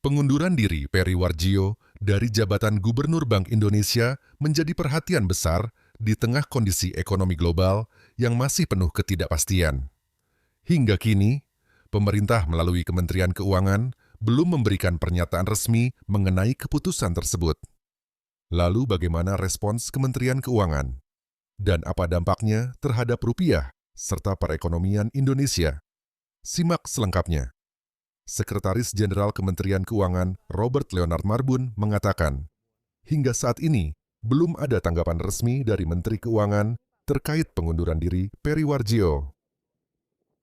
Pengunduran diri Peri Warjio dari jabatan Gubernur Bank Indonesia menjadi perhatian besar di tengah kondisi ekonomi global yang masih penuh ketidakpastian. Hingga kini, pemerintah melalui Kementerian Keuangan belum memberikan pernyataan resmi mengenai keputusan tersebut. Lalu bagaimana respons Kementerian Keuangan? Dan apa dampaknya terhadap rupiah serta perekonomian Indonesia? Simak selengkapnya. Sekretaris Jenderal Kementerian Keuangan Robert Leonard Marbun mengatakan, hingga saat ini belum ada tanggapan resmi dari Menteri Keuangan terkait pengunduran diri Peri Warjio.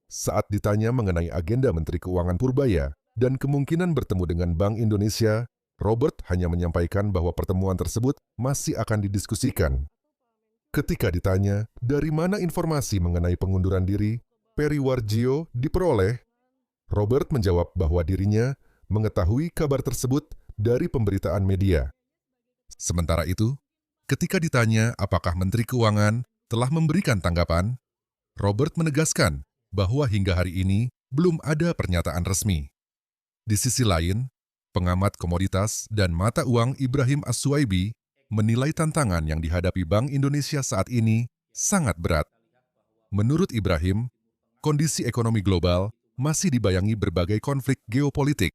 Saat ditanya mengenai agenda Menteri Keuangan Purbaya dan kemungkinan bertemu dengan Bank Indonesia, Robert hanya menyampaikan bahwa pertemuan tersebut masih akan didiskusikan. Ketika ditanya dari mana informasi mengenai pengunduran diri Peri Warjio diperoleh, Robert menjawab bahwa dirinya mengetahui kabar tersebut dari pemberitaan media. Sementara itu, ketika ditanya apakah Menteri Keuangan telah memberikan tanggapan, Robert menegaskan bahwa hingga hari ini belum ada pernyataan resmi. Di sisi lain, pengamat komoditas dan mata uang Ibrahim As-Suwaibi menilai tantangan yang dihadapi Bank Indonesia saat ini sangat berat. Menurut Ibrahim, kondisi ekonomi global masih dibayangi berbagai konflik geopolitik,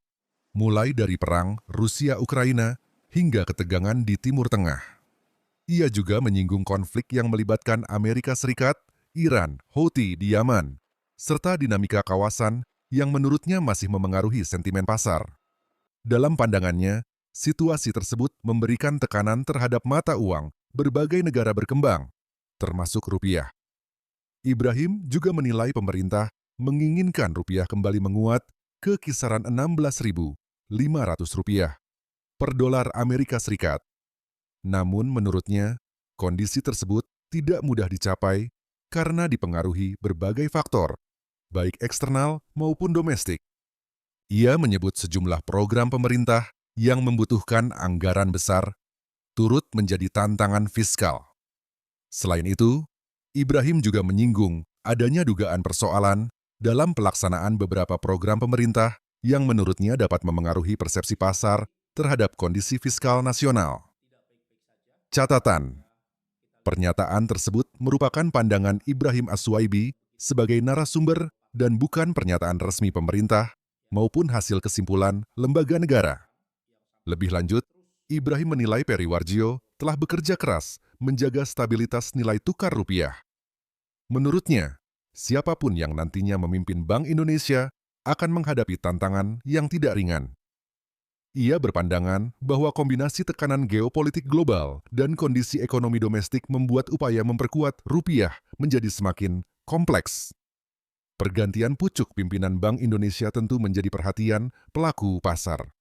mulai dari perang Rusia-Ukraina hingga ketegangan di Timur Tengah. Ia juga menyinggung konflik yang melibatkan Amerika Serikat, Iran, Houthi di Yaman, serta dinamika kawasan yang menurutnya masih memengaruhi sentimen pasar. Dalam pandangannya, situasi tersebut memberikan tekanan terhadap mata uang berbagai negara berkembang, termasuk rupiah. Ibrahim juga menilai pemerintah menginginkan rupiah kembali menguat ke kisaran Rp16.500 per dolar Amerika Serikat. Namun menurutnya, kondisi tersebut tidak mudah dicapai karena dipengaruhi berbagai faktor, baik eksternal maupun domestik. Ia menyebut sejumlah program pemerintah yang membutuhkan anggaran besar turut menjadi tantangan fiskal. Selain itu, Ibrahim juga menyinggung adanya dugaan persoalan dalam pelaksanaan beberapa program pemerintah yang menurutnya dapat memengaruhi persepsi pasar terhadap kondisi fiskal nasional. Catatan: pernyataan tersebut merupakan pandangan Ibrahim As-Suwaibi sebagai narasumber dan bukan pernyataan resmi pemerintah maupun hasil kesimpulan lembaga negara. Lebih lanjut, Ibrahim menilai Peri Warjio telah bekerja keras menjaga stabilitas nilai tukar rupiah. Menurutnya, siapapun yang nantinya memimpin Bank Indonesia akan menghadapi tantangan yang tidak ringan. Ia berpandangan bahwa kombinasi tekanan geopolitik global dan kondisi ekonomi domestik membuat upaya memperkuat rupiah menjadi semakin kompleks. Pergantian pucuk pimpinan Bank Indonesia tentu menjadi perhatian pelaku pasar.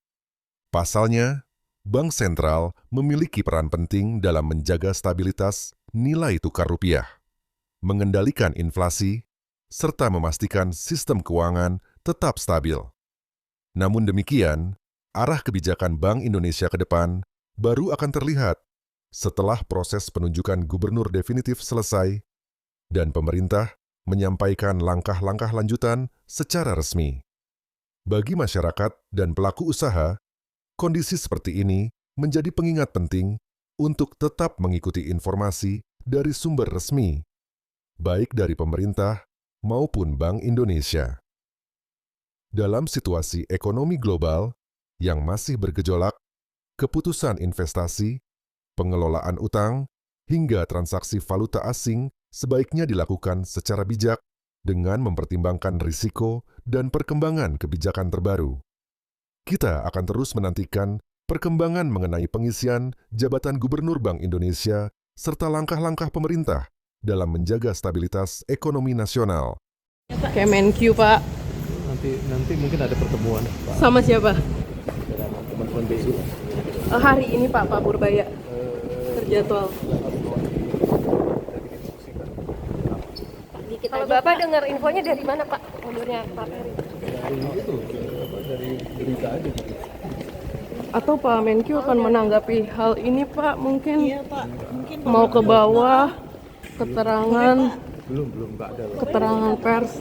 Pasalnya, Bank Sentral memiliki peran penting dalam menjaga stabilitas nilai tukar rupiah, mengendalikan inflasi, serta memastikan sistem keuangan tetap stabil. Namun demikian, arah kebijakan Bank Indonesia ke depan baru akan terlihat setelah proses penunjukan gubernur definitif selesai dan pemerintah menyampaikan langkah-langkah lanjutan secara resmi. Bagi masyarakat dan pelaku usaha, kondisi seperti ini menjadi pengingat penting untuk tetap mengikuti informasi dari sumber resmi, baik dari pemerintah maupun Bank Indonesia. Dalam situasi ekonomi global yang masih bergejolak, keputusan investasi, pengelolaan utang, hingga transaksi valuta asing sebaiknya dilakukan secara bijak dengan mempertimbangkan risiko dan perkembangan kebijakan terbaru. Kita akan terus menantikan perkembangan mengenai pengisian jabatan Gubernur Bank Indonesia serta langkah-langkah pemerintah dalam menjaga stabilitas ekonomi nasional. Kemenq, Pak. Nanti mungkin ada pertemuan, Pak. Sama siapa? Dengan teman-teman BI. Hari ini Pak Purbaya terjadwal. Kalau Bapak dengar infonya dari mana, Pak? Mundurnya Pak Peri? Dari berita aja gitu. Atau Pak Menkyu akan menanggapi hal ini, Pak? Mungkin Iya, Pak. Mungkin mau ke bawah keterangan Belum nggak ada. keterangan pers.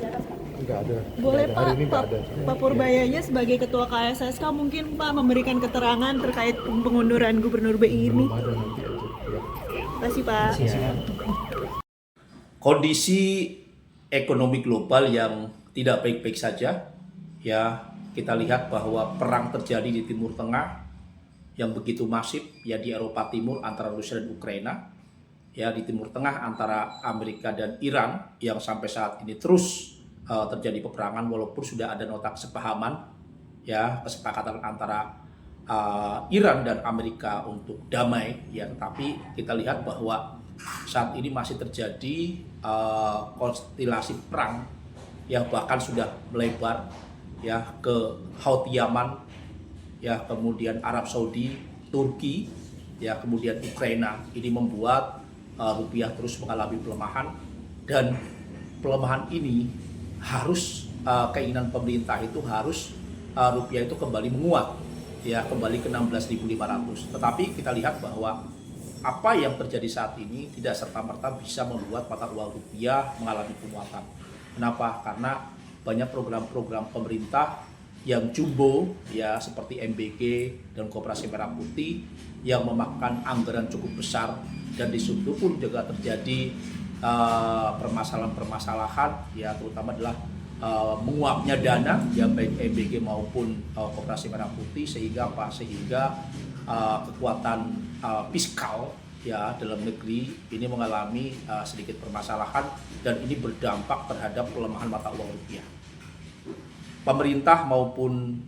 Nggak ada. Boleh Nggak ada. Pak, Hari ini nggak ada. Pak Purbayanya sebagai Ketua KSSK mungkin Pak memberikan keterangan terkait pengunduran Gubernur BI ini. Belum ada, nanti aja. Ya. Terima kasih Pak. Kondisi ekonomi global yang tidak baik-baik saja, ya kita lihat bahwa perang terjadi di Timur Tengah yang begitu masif, ya di Eropa Timur antara Rusia dan Ukraina, ya di Timur Tengah antara Amerika dan Iran yang sampai saat ini terus terjadi peperangan walaupun sudah ada nota kesepahaman, ya kesepakatan antara Iran dan Amerika untuk damai, ya tetapi kita lihat bahwa saat ini masih terjadi konstelasi perang yang bahkan sudah melebar ya ke Houthi Yaman, ya kemudian Arab Saudi, Turki, ya kemudian Ukraina. Ini membuat rupiah terus mengalami pelemahan, dan pelemahan ini harus keinginan pemerintah itu harus rupiah itu kembali menguat, ya kembali ke 16.500. Tetapi kita lihat bahwa apa yang terjadi saat ini tidak serta-merta bisa membuat mata uang rupiah mengalami penguatan. Kenapa? Karena banyak program-program pemerintah yang jumbo, ya seperti MBG dan Koperasi Merah Putih yang memakan anggaran cukup besar, dan di situ pun juga terjadi permasalahan-permasalahan, ya terutama adalah menguapnya dana, ya baik MBG maupun Koperasi Merah Putih, sehingga kekuatan fiskal ya dalam negeri ini mengalami sedikit permasalahan, dan ini berdampak terhadap pelemahan mata uang rupiah. Pemerintah maupun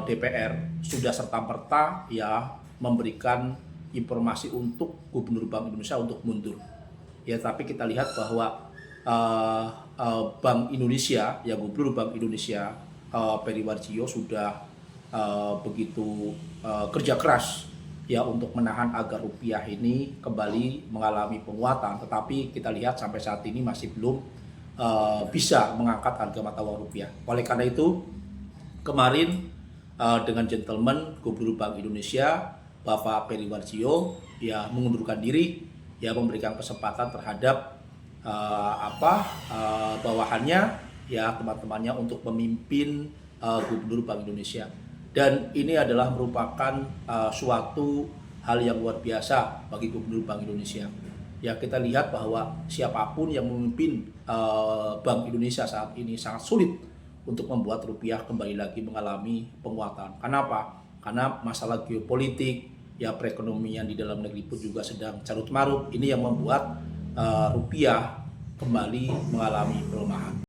DPR sudah serta-merta ya memberikan informasi untuk Gubernur Bank Indonesia untuk mundur. Ya, tapi kita lihat bahwa Bank Indonesia, ya Gubernur Bank Indonesia Peri Warjio sudah begitu kerja keras ya untuk menahan agar rupiah ini kembali mengalami penguatan. Tetapi kita lihat sampai saat ini masih belum bisa mengangkat harga mata uang rupiah. Oleh karena itu, kemarin dengan gentleman Gubernur Bank Indonesia Bapak Peri Warjio ya mengundurkan diri, ya memberikan kesempatan terhadap bawahannya, ya teman-temannya untuk memimpin Gubernur Bank Indonesia. Dan ini adalah merupakan suatu hal yang luar biasa bagi Gubernur Bank Indonesia. Ya kita lihat bahwa siapapun yang memimpin Bank Indonesia saat ini sangat sulit untuk membuat rupiah kembali lagi mengalami penguatan. Kenapa? Karena masalah geopolitik, ya perekonomian di dalam negeri pun juga sedang carut marut. Ini yang membuat rupiah kembali mengalami pelemahan.